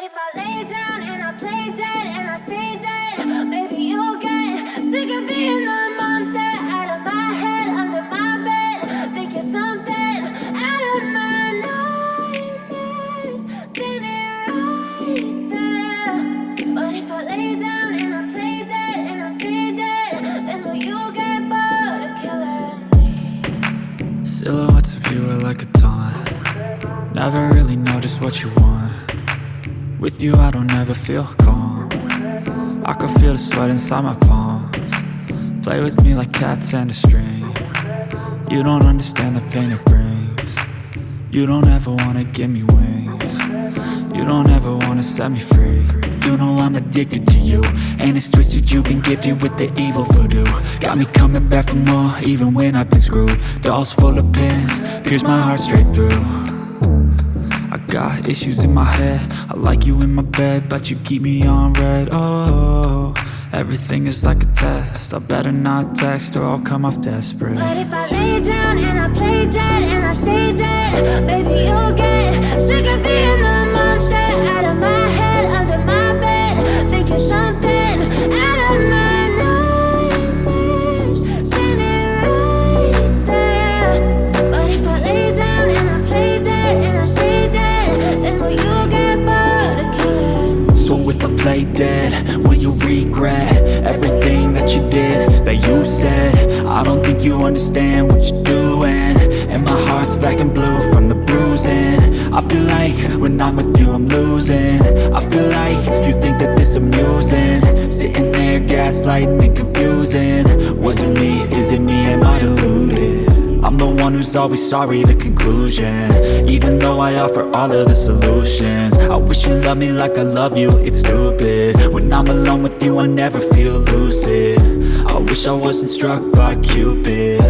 if I lay down and I play dead and I stay dead, maybe you'll get sick of being the monster out of my head, under my bed. Think you're something out of my nightmares, standing right there. But if I lay down and I play dead and I stay dead, then will you get bored of killing me? Silhouettes of you are like a taunt. Never really know just what you want. With you I don't ever feel calm. I can feel the sweat inside my palms. Play with me like cats and a string. You don't understand the pain it brings. You don't ever wanna give me wings. You don't ever wanna set me free. You know I'm addicted to you, and it's twisted, you've been gifted with the evil voodoo. Got me coming back for more, even when I've been screwed. Dolls full of pins, pierce my heart straight through. I got issues in my head, I like you in my bed, but you keep me on red. Oh, everything is like a test, I better not text or I'll come off desperate. But if I lay down and I play dead and I stay dead, baby you'll get sick of being the monster out of my head, under my bed. Think you're something out of my nightmares, standing right there. But if I lay down and I play dead and I stay dead, then will you get bored of killing me? So if I play dead, will you regret everything that you did, that you said? I don't think you understand what you're doing, and my heart's black and blue from the bruising. I feel like when I'm with you I'm losing. I feel like you think that this amusing, sitting there gaslighting and confusing. Was it me? Is it me? Am I deluded? I'm the one who's always sorry, the conclusion, even though I offer all of the solutions. I wish you loved me like I love you, it's stupid. When I'm alone with you I never feel lucid. I wish I wasn't struck by Cupid.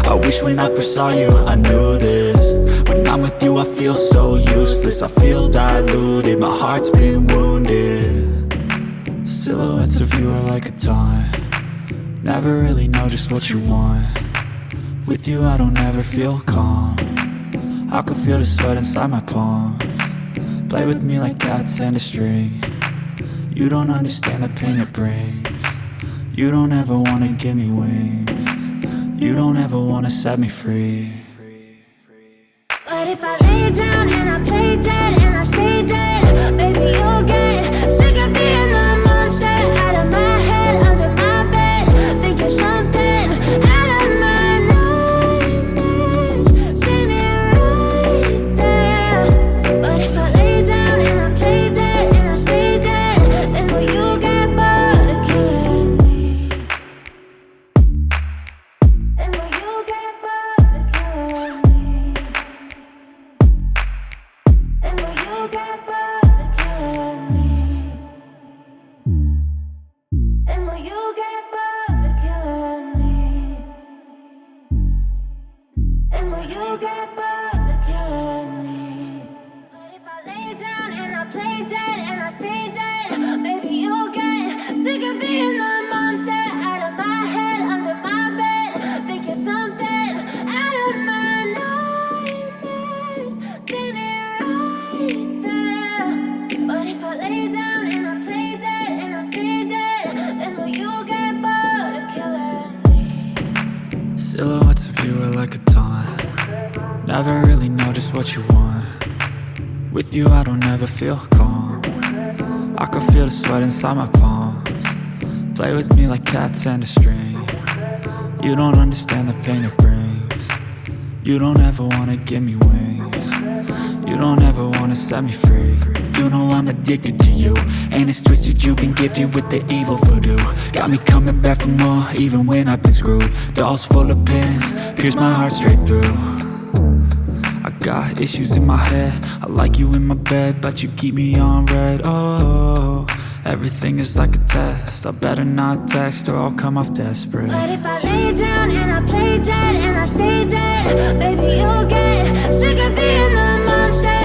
I wish when I first saw you I knew this. When I'm with you I feel so useless, I feel diluted, my heart's been wounded. Silhouettes of you are like a taunt. Never really know just what you want. With you I don't ever feel calm. I can feel the sweat inside my palms. Play with me like cats and a string. You don't understand the pain it brings. You don't ever wanna give me wings. You don't ever wanna set me free. But if I lay down and I play dead and I stay dead, baby you'll get sick of being the monster out of my head, under my bed. Think you're something out of my nightmares, standing right there. But if I lay down and I play dead and I stay dead, then will you get bored of killing me? Then will you get bored of killing me? Then will you get bored of killing me? Then will you get bored of killing me? Then will you get bored of killing me? But if I lay down and I play dead and I stay dead, maybe you'll get sick of being the monster out of my head, under my bed. Think you're something out of my nightmares, standing right there. But if I lay down and I play dead and I stay dead, then will you get bored of killing me? Silhouettes of you are like a taunt. Never really know just what you want. With you I don't ever feel calm. I can feel the sweat inside my palms. Play with me like cats and a string. You don't understand the pain it brings. You don't ever wanna give me wings. You don't ever wanna set me free. You know I'm addicted to you, and it's twisted, you've been gifted with the evil voodoo. Got me coming back for more, even when I've been screwed. Dolls full of pins, pierce my heart straight through. I got issues in my head, I like you in my bed, but you keep me on red. Oh, everything is like a test, I better not text or I'll come off desperate. But if I lay down and I play dead and I stay dead, baby you'll get sick of being